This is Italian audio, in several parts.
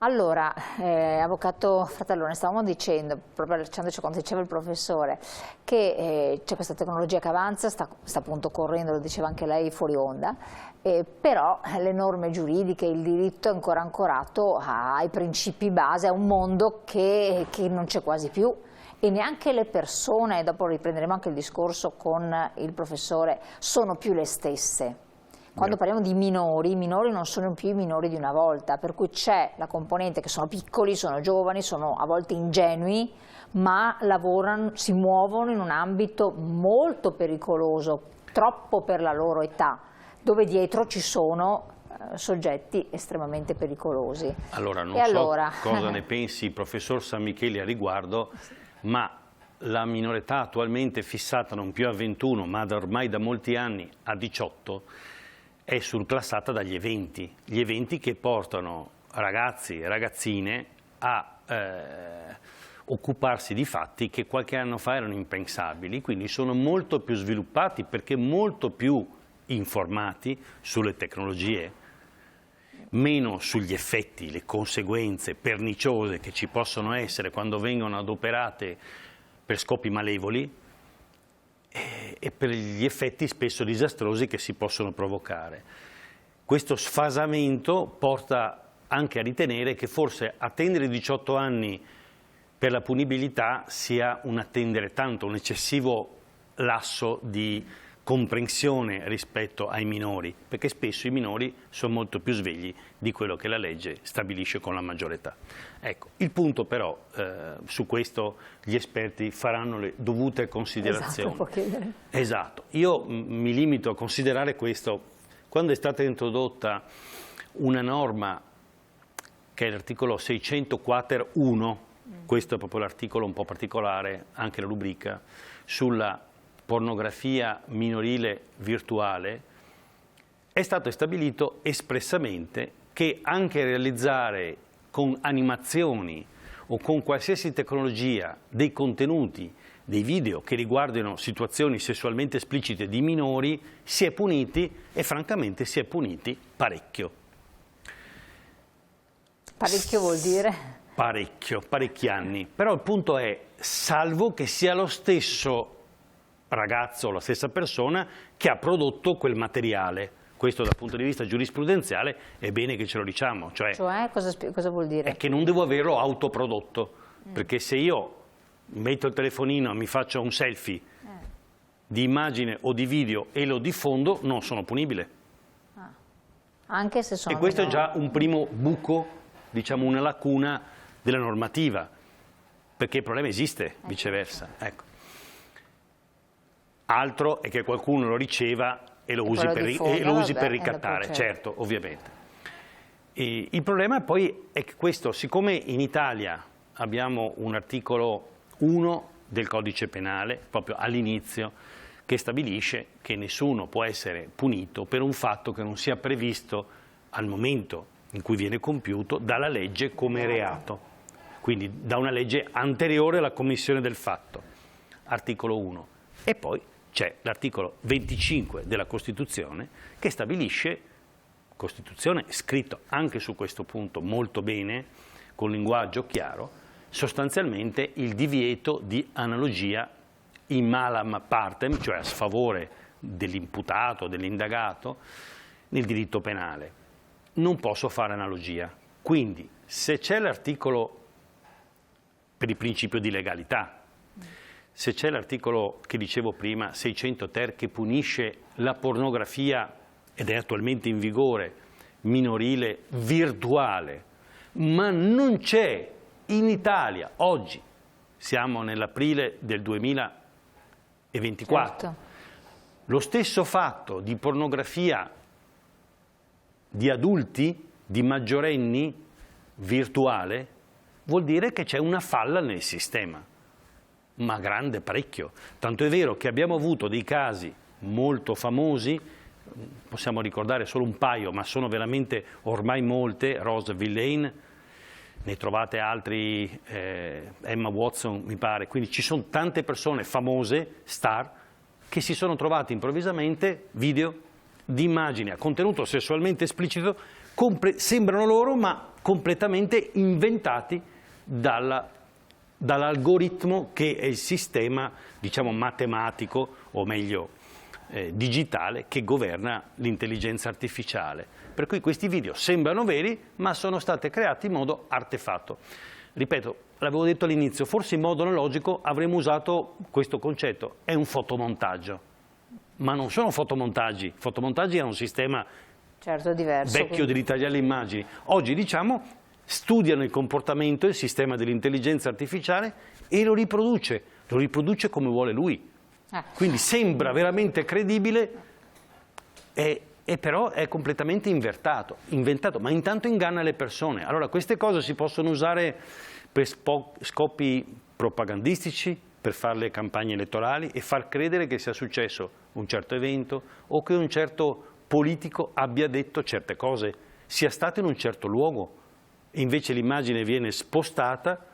Allora, avvocato Fratellone, stavamo dicendo, proprio allacciandoci quando diceva il professore, che c'è questa tecnologia che avanza, sta appunto correndo, lo diceva anche lei fuori onda, però le norme giuridiche, il diritto è ancora ancorato ai principi base, a un mondo che non c'è quasi più. E neanche le persone, dopo riprenderemo anche il discorso con il professore, sono più le stesse. Quando parliamo di minori, i minori non sono più i minori di una volta, per cui c'è la componente che sono piccoli, sono giovani, sono a volte ingenui, ma lavorano, si muovono in un ambito molto pericoloso, troppo per la loro età, dove dietro ci sono soggetti estremamente pericolosi. Allora, non so cosa ne pensi il professor San Micheli a riguardo, ma la minore età attualmente fissata non più a 21, ma ormai da molti anni a 18, è surclassata dagli eventi. Gli eventi che portano ragazzi e ragazzine a occuparsi di fatti che qualche anno fa erano impensabili, quindi sono molto più sviluppati perché molto più informati sulle tecnologie, meno sugli effetti, le conseguenze perniciose che ci possono essere quando vengono adoperate per scopi malevoli e per gli effetti spesso disastrosi che si possono provocare. Questo sfasamento porta anche a ritenere che forse attendere 18 anni per la punibilità sia un attendere tanto, un eccessivo lasso di comprensione rispetto ai minori, perché spesso i minori sono molto più svegli di quello che la legge stabilisce con la maggiore età. Ecco, il punto però, su questo gli esperti faranno le dovute considerazioni. Esatto, io mi limito a considerare questo. Quando è stata introdotta una norma che è l'articolo 600 quater 1, questo è proprio l'articolo un po' particolare, anche la rubrica, sulla pornografia minorile virtuale, è stato stabilito espressamente che anche realizzare con animazioni o con qualsiasi tecnologia dei contenuti, dei video che riguardino situazioni sessualmente esplicite di minori, si è puniti e francamente si è puniti parecchio. Parecchio vuol dire? Parecchio, parecchi anni. Però il punto è, salvo che sia lo stesso ragazzo, la stessa persona che ha prodotto quel materiale. Questo dal punto di vista giurisprudenziale è bene che ce lo diciamo. Cioè cosa vuol dire? È che non devo averlo autoprodotto, perché se io metto il telefonino e mi faccio un selfie di immagine o di video e lo diffondo, non sono punibile. Anche se sono e questo è già un primo buco, diciamo una lacuna della normativa, perché il problema esiste, viceversa. Ecco. Altro è che qualcuno lo riceva e lo usi per ricattare, certo, ovviamente. E il problema poi è che questo, siccome in Italia abbiamo un articolo 1 del codice penale, proprio all'inizio, che stabilisce che nessuno può essere punito per un fatto che non sia previsto al momento in cui viene compiuto dalla legge come reato, quindi da una legge anteriore alla commissione del fatto, articolo 1. E poi c'è l'articolo 25 della Costituzione che stabilisce, Costituzione scritto anche su questo punto molto bene, con linguaggio chiaro, sostanzialmente il divieto di analogia in malam partem, cioè a sfavore dell'imputato, dell'indagato, nel diritto penale. Non posso fare analogia. Quindi, se c'è l'articolo per il principio di legalità, se c'è l'articolo che dicevo prima, 600 ter, che punisce la pornografia, ed è attualmente in vigore, minorile virtuale, ma non c'è in Italia, oggi, siamo nell'aprile del 2024, certo, lo stesso fatto di pornografia di adulti, di maggiorenni, virtuale, vuol dire che c'è una falla nel sistema. Ma grande, parecchio. Tanto è vero che abbiamo avuto dei casi molto famosi, possiamo ricordare solo un paio, ma sono veramente ormai molte, Rose Villain, ne trovate altri, Emma Watson mi pare, quindi ci sono tante persone famose, star, che si sono trovate improvvisamente video di immagini a contenuto sessualmente esplicito, sembrano loro ma completamente inventati dall'algoritmo che è il sistema, diciamo, matematico, o meglio digitale, che governa l'intelligenza artificiale. Per cui questi video sembrano veri, ma sono stati creati in modo artefatto. Ripeto, l'avevo detto all'inizio, forse in modo analogico avremmo usato questo concetto, è un fotomontaggio, ma non sono fotomontaggi, fotomontaggi era un sistema diverso, vecchio dell'Italia alle immagini. Oggi, diciamo, studiano il comportamento, il sistema dell'intelligenza artificiale e lo riproduce come vuole lui. Quindi sembra veramente credibile, però è completamente inventato, ma intanto inganna le persone. Allora queste cose si possono usare per scopi propagandistici, per fare le campagne elettorali e far credere che sia successo un certo evento o che un certo politico abbia detto certe cose, sia stato in un certo luogo, e invece l'immagine viene spostata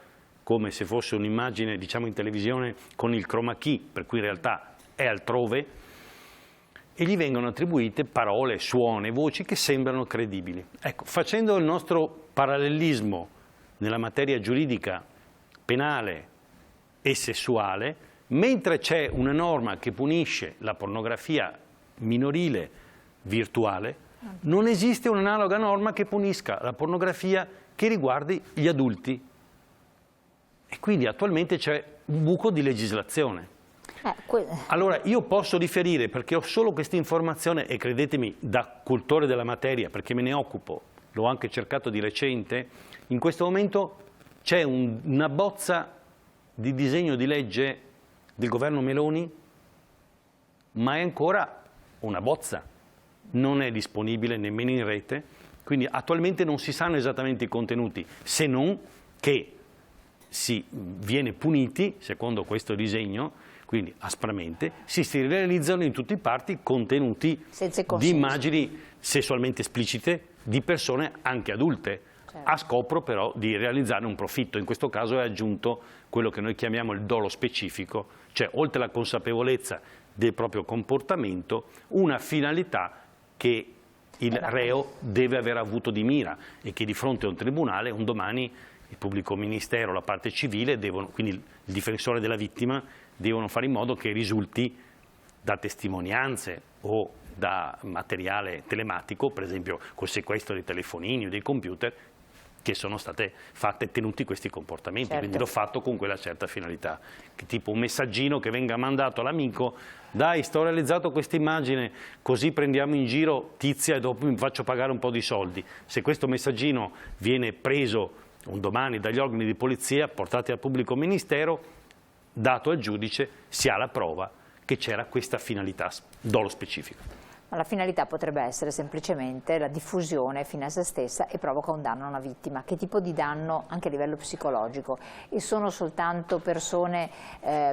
come se fosse un'immagine, diciamo, in televisione con il chroma key, per cui in realtà è altrove, e gli vengono attribuite parole, suoni, voci che sembrano credibili. Ecco, facendo il nostro parallelismo nella materia giuridica, penale e sessuale, mentre c'è una norma che punisce la pornografia minorile virtuale, non esiste un'analoga norma che punisca la pornografia che riguardi gli adulti. E quindi attualmente c'è un buco di legislazione. Allora io posso riferire, perché ho solo questa informazione, e credetemi, da cultore della materia, perché me ne occupo, l'ho anche cercato di recente, in questo momento c'è una bozza di disegno di legge del governo Meloni, ma è ancora una bozza, non è disponibile nemmeno in rete, quindi attualmente non si sanno esattamente i contenuti, se non che si viene puniti, secondo questo disegno, quindi aspramente, si realizzano in tutte i parti contenuti di immagini sessualmente esplicite di persone anche adulte, a scopo però di realizzare un profitto. In questo caso è aggiunto quello che noi chiamiamo il dolo specifico, cioè oltre alla consapevolezza del proprio comportamento, una finalità che il reo deve aver avuto di mira e che di fronte a un tribunale un domani il pubblico ministero, la parte civile, quindi il difensore della vittima, devono fare in modo che risulti da testimonianze o da materiale telematico, per esempio col sequestro dei telefonini o dei computer, che sono state fatte e tenuti questi comportamenti, quindi l'ho fatto con quella certa finalità, tipo un messaggino che venga mandato all'amico: dai, sto realizzato questa immagine, così prendiamo in giro Tizia e dopo mi faccio pagare un po' di soldi. Se questo messaggino viene preso un domani dagli organi di polizia, portati al pubblico ministero, dato al giudice, si ha la prova che c'era questa finalità, dolo specifico. Ma la finalità potrebbe essere semplicemente la diffusione fine a se stessa e provoca un danno a una vittima. Che tipo di danno anche a livello psicologico? E sono soltanto persone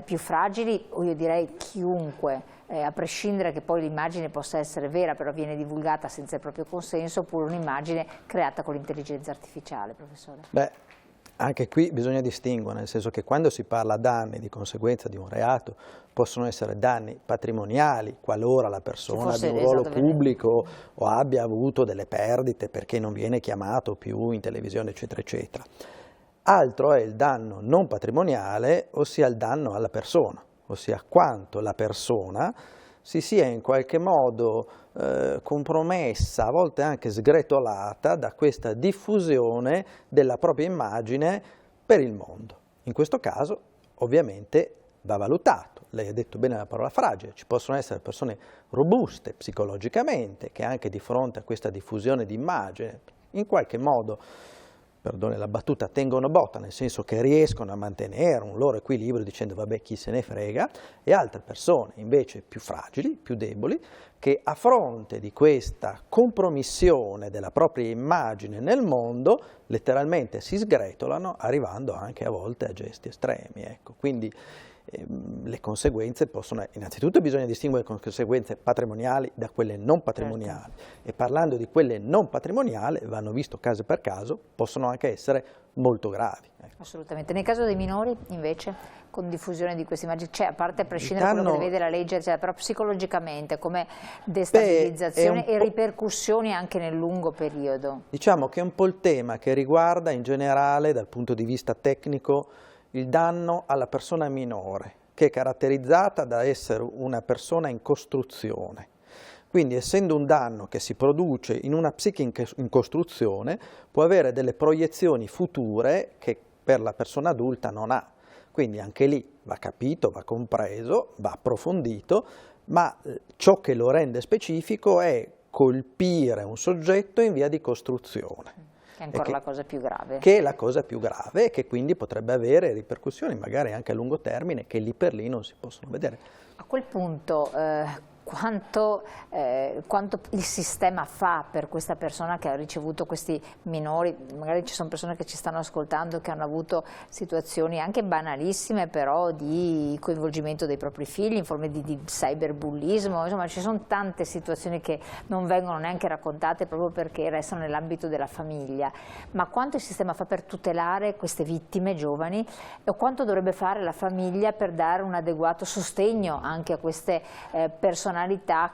più fragili, o io direi chiunque, a prescindere che poi l'immagine possa essere vera però viene divulgata senza il proprio consenso, oppure un'immagine creata con l'intelligenza artificiale, professore? Beh, anche qui bisogna distinguere, nel senso che quando si parla danni di conseguenza di un reato possono essere danni patrimoniali qualora la persona abbia un ruolo pubblico o abbia avuto delle perdite perché non viene chiamato più in televisione, eccetera, eccetera. Altro è il danno non patrimoniale, ossia il danno alla persona, ossia quanto la persona si sia in qualche modo compromessa, a volte anche sgretolata da questa diffusione della propria immagine per il mondo. In questo caso ovviamente va valutato, lei ha detto bene la parola fragile, ci possono essere persone robuste psicologicamente che anche di fronte a questa diffusione di immagine in qualche modo, perdone la battuta, tengono botta, nel senso che riescono a mantenere un loro equilibrio dicendo vabbè chi se ne frega, e altre persone invece più fragili, più deboli, che a fronte di questa compromissione della propria immagine nel mondo letteralmente si sgretolano, arrivando anche a volte a gesti estremi. Ecco. Quindi le conseguenze possono, innanzitutto bisogna distinguere le conseguenze patrimoniali da quelle non patrimoniali, e parlando di quelle non patrimoniali vanno visto caso per caso, possono anche essere molto gravi. Assolutamente. Nel caso dei minori invece, con diffusione di queste immagini, cioè, a parte a prescindere da quello che vede la legge, cioè, però psicologicamente come destabilizzazione e ripercussioni anche nel lungo periodo? Diciamo che è un po' il tema che riguarda in generale dal punto di vista tecnico il danno alla persona minore, che è caratterizzata da essere una persona in costruzione. Quindi essendo un danno che si produce in una psiche in costruzione, può avere delle proiezioni future che per la persona adulta non ha. Quindi anche lì va capito, va compreso, va approfondito, ma ciò che lo rende specifico è colpire un soggetto in via di costruzione. Che è ancora la cosa più grave. Che è la cosa più grave e che quindi potrebbe avere ripercussioni magari anche a lungo termine che lì per lì non si possono vedere. A quel punto quanto il sistema fa per questa persona che ha ricevuto questi minori? Magari ci sono persone che ci stanno ascoltando che hanno avuto situazioni anche banalissime però di coinvolgimento dei propri figli in forme di cyberbullismo, insomma ci sono tante situazioni che non vengono neanche raccontate proprio perché restano nell'ambito della famiglia, ma quanto il sistema fa per tutelare queste vittime giovani e quanto dovrebbe fare la famiglia per dare un adeguato sostegno anche a queste personalità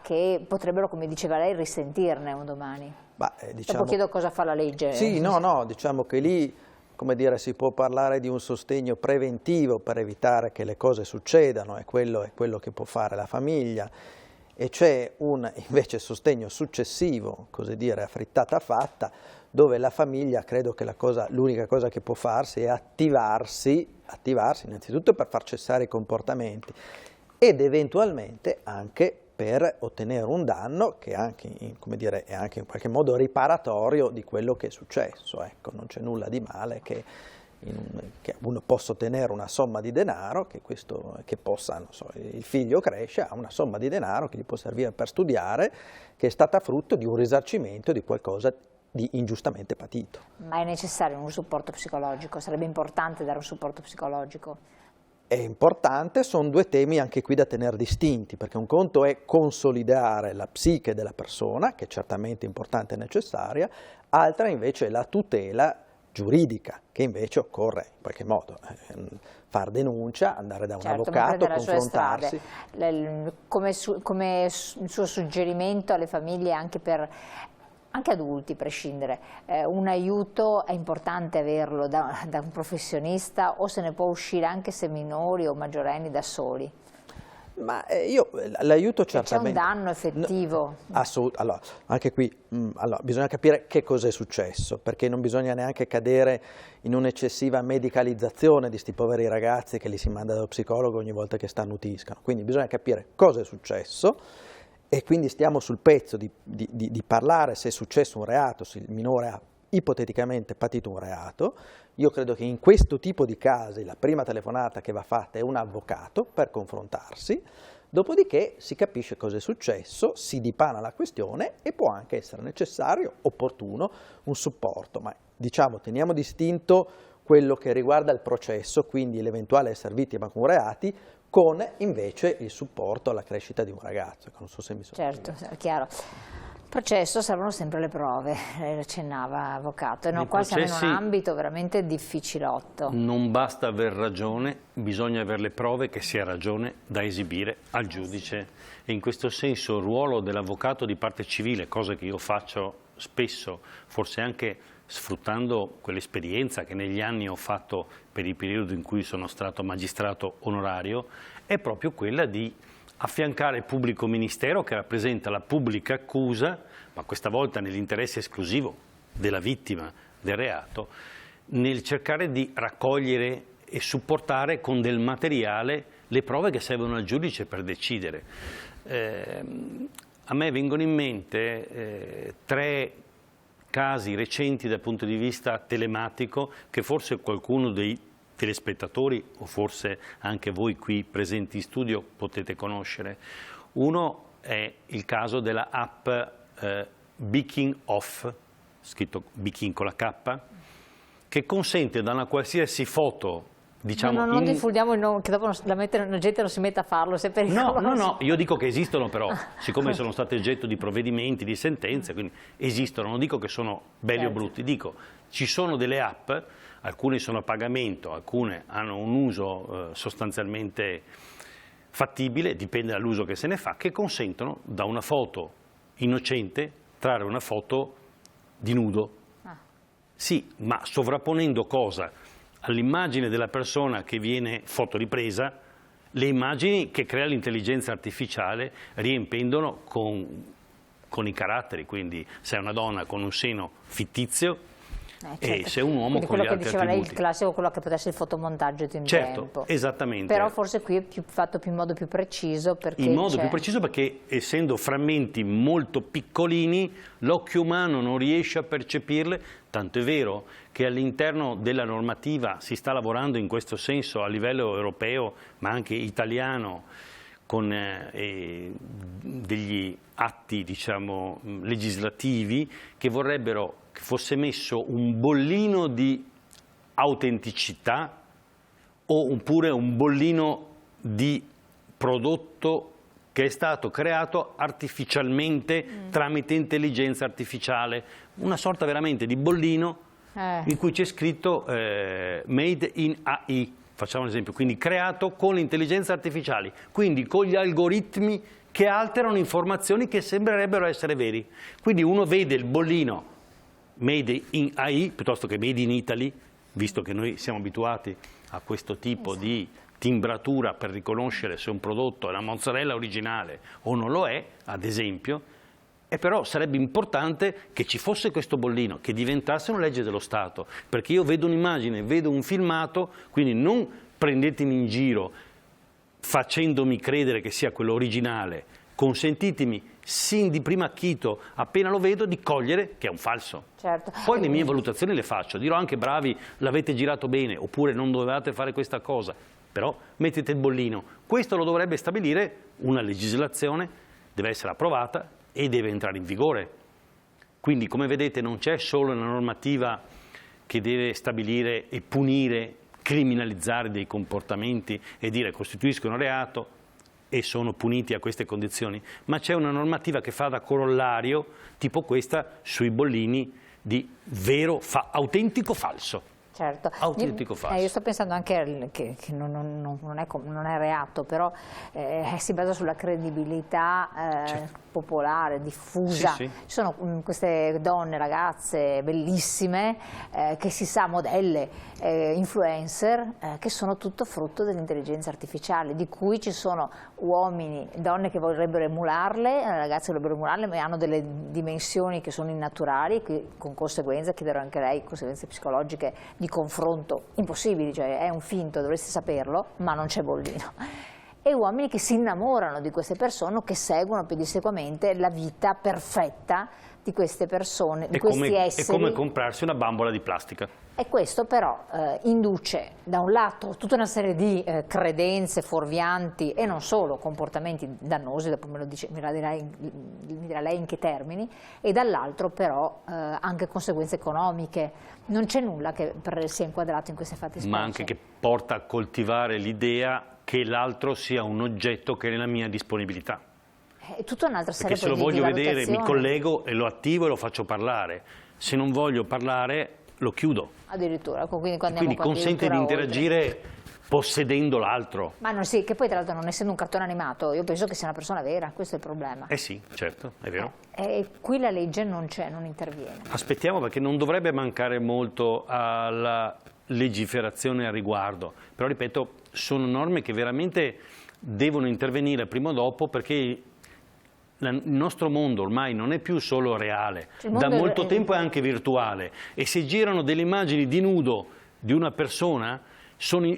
che potrebbero, come diceva lei, risentirne un domani. Diciamo, dopo chiedo cosa fa la legge. Sì, no, diciamo che lì, come dire, si può parlare di un sostegno preventivo per evitare che le cose succedano, è quello che può fare la famiglia, e c'è un invece sostegno successivo, così dire, a frittata fatta, dove la famiglia, credo che l'unica cosa che può farsi è attivarsi innanzitutto per far cessare i comportamenti ed eventualmente anche per ottenere un danno che anche, è anche in qualche modo riparatorio di quello che è successo. Ecco, non c'è nulla di male che uno possa ottenere una somma di denaro, che possa, non so, il figlio cresce, ha una somma di denaro che gli può servire per studiare, che è stata frutto di un risarcimento di qualcosa di ingiustamente patito. Ma è necessario un supporto psicologico? Sarebbe importante dare un supporto psicologico? È importante, sono due temi anche qui da tenere distinti, perché un conto è consolidare la psiche della persona, che è certamente importante e necessaria, altra invece è la tutela giuridica, che invece occorre in qualche modo far denuncia, andare da un avvocato, confrontarsi. Come il suo suggerimento alle famiglie anche adulti, prescindere, un aiuto è importante averlo da un professionista o se ne può uscire anche se minori o maggiorenni da soli? Ma l'aiuto certamente... C'è un danno effettivo? Assolutamente. Allora, anche qui bisogna capire che cos'è successo, perché non bisogna neanche cadere in un'eccessiva medicalizzazione di questi poveri ragazzi che li si manda dallo psicologo ogni volta che starnutiscano. Quindi bisogna capire cosa è successo, e quindi stiamo sul pezzo di parlare se è successo un reato, se il minore ha ipoteticamente patito un reato. Io credo che in questo tipo di casi la prima telefonata che va fatta è un avvocato per confrontarsi, dopodiché si capisce cosa è successo, si dipana la questione e può anche essere necessario, opportuno, un supporto, ma diciamo teniamo distinto quello che riguarda il processo, quindi l'eventuale essere vittima con reati, con invece il supporto alla crescita di un ragazzo. Non so se mi sono Certo, è chiaro. Processo servono sempre le prove, lei accennava, avvocato, e qua siamo in un ambito veramente difficilotto. Non basta aver ragione, bisogna avere le prove che si ha ragione da esibire al giudice, e in questo senso il ruolo dell'avvocato di parte civile, cosa che io faccio spesso, forse anche sfruttando quell'esperienza che negli anni ho fatto per il periodo in cui sono stato magistrato onorario, è proprio quella di affiancare il pubblico ministero che rappresenta la pubblica accusa, ma questa volta nell'interesse esclusivo della vittima del reato, nel cercare di raccogliere e supportare con del materiale le prove che servono al giudice per decidere. A me vengono in mente 3 casi recenti dal punto di vista telematico che forse qualcuno dei telespettatori o forse anche voi qui presenti in studio potete conoscere. Uno è il caso della app Beacon Off, scritto Beacon con la K, che consente da una qualsiasi foto diciamo... non diffondiamo che dopo la gente non si metta a farlo, se è pericoloso. No, io dico che esistono però, siccome sono state oggetto di provvedimenti, di sentenze, quindi esistono, non dico che sono belli o brutti, dico ci sono delle app, alcune sono a pagamento, alcune hanno un uso sostanzialmente fattibile, dipende dall'uso che se ne fa, che consentono da una foto innocente trarre una foto di nudo. Sì, ma sovrapponendo cosa? All'immagine della persona che viene fotoripresa, le immagini che crea l'intelligenza artificiale riempendono con i caratteri, quindi se è una donna con un seno fittizio, certo. E se è un uomo con gli altri attributi. Quello che diceva lei, il classico, quello che potesse il fotomontaggio di un certo, tempo. Esattamente. Però forse qui è fatto in modo più preciso perché in modo più preciso perché essendo frammenti molto piccolini l'occhio umano non riesce a percepirle, tanto è vero che all'interno della normativa si sta lavorando in questo senso a livello europeo ma anche italiano con degli atti diciamo legislativi che vorrebbero che fosse messo un bollino di autenticità oppure un bollino di prodotto che è stato creato artificialmente tramite intelligenza artificiale, una sorta veramente di bollino in cui c'è scritto made in AI, facciamo un esempio, quindi creato con l'intelligenza artificiale, quindi con gli algoritmi che alterano informazioni che sembrerebbero essere veri. Quindi uno vede il bollino made in AI piuttosto che made in Italy, visto che noi siamo abituati a questo tipo di timbratura per riconoscere se un prodotto è una mozzarella originale o non lo è, ad esempio, e però sarebbe importante che ci fosse questo bollino, che diventasse una legge dello Stato, perché io vedo un'immagine, vedo un filmato, quindi non prendetemi in giro facendomi credere che sia quello originale, consentitemi sin di primo acchito, appena lo vedo, di cogliere che è un falso. Certo. Poi le mie valutazioni le faccio, dirò anche bravi, l'avete girato bene, oppure non dovevate fare questa cosa, però mettete il bollino. Questo lo dovrebbe stabilire una legislazione, deve essere approvata e deve entrare in vigore. Quindi come vedete non c'è solo una normativa che deve stabilire e punire, criminalizzare dei comportamenti e dire costituiscono reato e sono puniti a queste condizioni, ma c'è una normativa che fa da corollario, tipo questa, sui bollini di vero, autentico, falso. Certo. Autentico falso. Io sto pensando anche che non è reato, però si basa sulla credibilità certo. popolare, diffusa. Sì, sì. Ci sono queste donne, ragazze bellissime, che si sa modelle, influencer, che sono tutto frutto dell'intelligenza artificiale, di cui ci sono uomini, donne che vorrebbero emularle, ragazze che vorrebbero emularle, ma hanno delle dimensioni che sono innaturali, con conseguenze, chiederò anche lei, conseguenze psicologiche di confronto impossibili, cioè è un finto, dovreste saperlo, ma non c'è bollino. E uomini che si innamorano di queste persone, che seguono pedissequamente la vita perfetta di queste persone, di questi esseri. È come comprarsi una bambola di plastica. E questo però induce da un lato tutta una serie di credenze fuorvianti e non solo, comportamenti dannosi, dopo mi dirà lei in che termini, e dall'altro però anche conseguenze economiche. Non c'è nulla che sia inquadrato in queste fattispecie. Ma anche che porta a coltivare l'idea che l'altro sia un oggetto che è nella mia disponibilità. È tutta un'altra serie Perché se lo voglio vedere mi collego e lo attivo e lo faccio parlare. Se non voglio parlare lo chiudo. Addirittura, quindi consente di interagire possedendo l'altro. Ma non sì, che poi tra l'altro non essendo un cartone animato, io penso che sia una persona vera, questo è il problema. Sì, certo, è vero. E qui la legge non c'è, non interviene. Aspettiamo, perché non dovrebbe mancare molto alla legiferazione al riguardo, però ripeto, sono norme che veramente devono intervenire prima o dopo, perché il nostro mondo ormai non è più solo reale, da molto tempo è anche virtuale, e se girano delle immagini di nudo di una persona,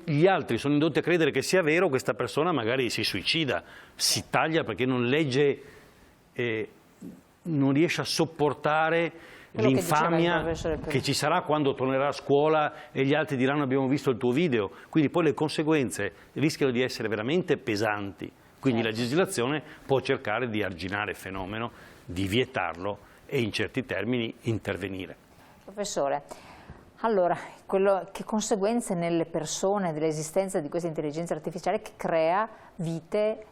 gli altri sono indotti a credere che sia vero, questa persona magari si suicida, si taglia perché non legge, non riesce a sopportare l'infamia che ci sarà quando tornerà a scuola e gli altri diranno abbiamo visto il tuo video, quindi poi le conseguenze rischiano di essere veramente pesanti. Quindi la legislazione può cercare di arginare il fenomeno, di vietarlo e in certi termini intervenire. Professore, Allora, che conseguenze nelle persone dell'esistenza di questa intelligenza artificiale che crea vite,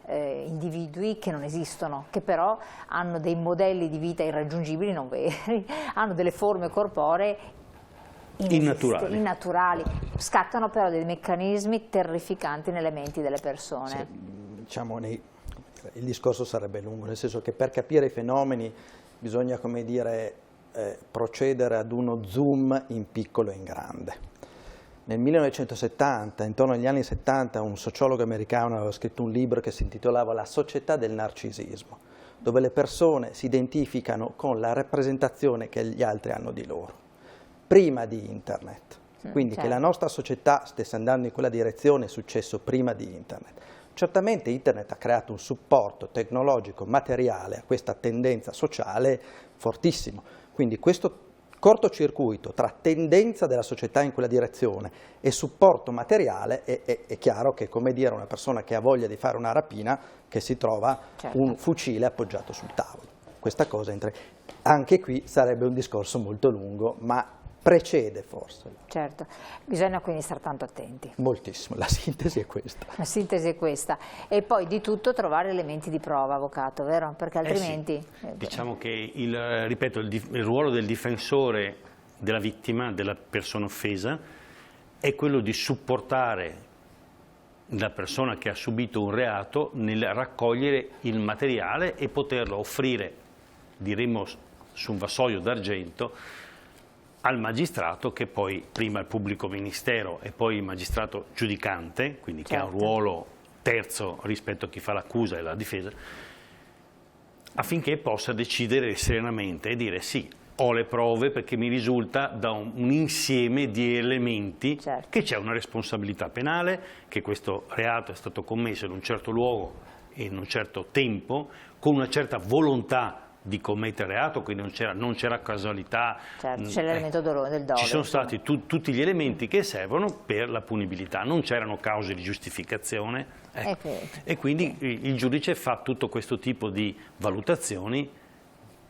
individui che non esistono, che però hanno dei modelli di vita irraggiungibili, non veri, hanno delle forme corporee innaturali, scattano però dei meccanismi terrificanti nelle menti delle persone. Sì, diciamo, il discorso sarebbe lungo, nel senso che per capire i fenomeni bisogna, come dire, procedere ad uno zoom in piccolo e in grande. Nel 1970, intorno agli anni 70, un sociologo americano aveva scritto un libro che si intitolava La società del narcisismo, dove le persone si identificano con la rappresentazione che gli altri hanno di loro, prima di Internet. Quindi certo, che la nostra società stesse andando in quella direzione è successo prima di Internet. Certamente Internet ha creato un supporto tecnologico, materiale a questa tendenza sociale fortissimo. Quindi questo cortocircuito tra tendenza della società in quella direzione e supporto materiale è chiaro che è come dire a una persona che ha voglia di fare una rapina che si trova certo, un fucile appoggiato sul tavolo. Questa cosa anche qui sarebbe un discorso molto lungo, ma precede forse. Certo, bisogna quindi stare tanto attenti. Moltissimo, la sintesi è questa. La sintesi è questa. E poi di tutto trovare elementi di prova, avvocato, vero? Perché altrimenti... Sì. Diciamo che, ripeto, il ruolo del difensore della vittima, della persona offesa, è quello di supportare la persona che ha subito un reato nel raccogliere il materiale e poterlo offrire, diremmo, su un vassoio d'argento, al magistrato, che poi prima il pubblico ministero e poi il magistrato giudicante, quindi certo, che ha un ruolo terzo rispetto a chi fa l'accusa e la difesa, affinché possa decidere serenamente e dire sì, ho le prove perché mi risulta da un insieme di elementi certo, che c'è una responsabilità penale, che questo reato è stato commesso in un certo luogo e in un certo tempo, con una certa volontà di commettere reato, quindi non c'era casualità. Certo, c'è l'elemento del dolo. Ci sono stati tutti gli elementi che servono per la punibilità, non c'erano cause di giustificazione, e quindi il giudice fa tutto questo tipo di valutazioni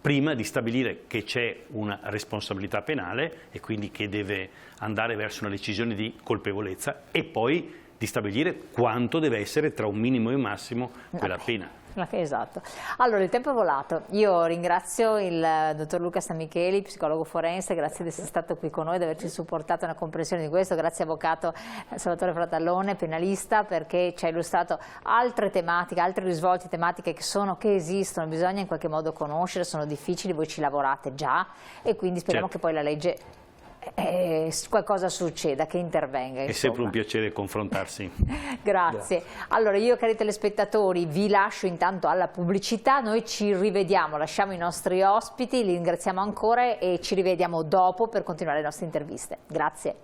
prima di stabilire che c'è una responsabilità penale e quindi che deve andare verso una decisione di colpevolezza e poi di stabilire quanto deve essere tra un minimo e un massimo quella pena. Esatto. Allora, il tempo è volato. Io ringrazio il dottor Luca Sanmicheli, psicologo forense, grazie di essere stato qui con noi, di averci supportato una comprensione di questo, grazie avvocato Salvatore Fratallone, penalista, perché ci ha illustrato altre tematiche, altri risvolti tematiche che esistono, bisogna in qualche modo conoscere, sono difficili, voi ci lavorate già e quindi speriamo certo, che poi la legge qualcosa succeda, che intervenga. È sempre un piacere confrontarsi. Grazie. Allora io, cari telespettatori, vi lascio intanto alla pubblicità, noi ci rivediamo, lasciamo i nostri ospiti, li ringraziamo ancora e ci rivediamo dopo per continuare le nostre interviste. Grazie.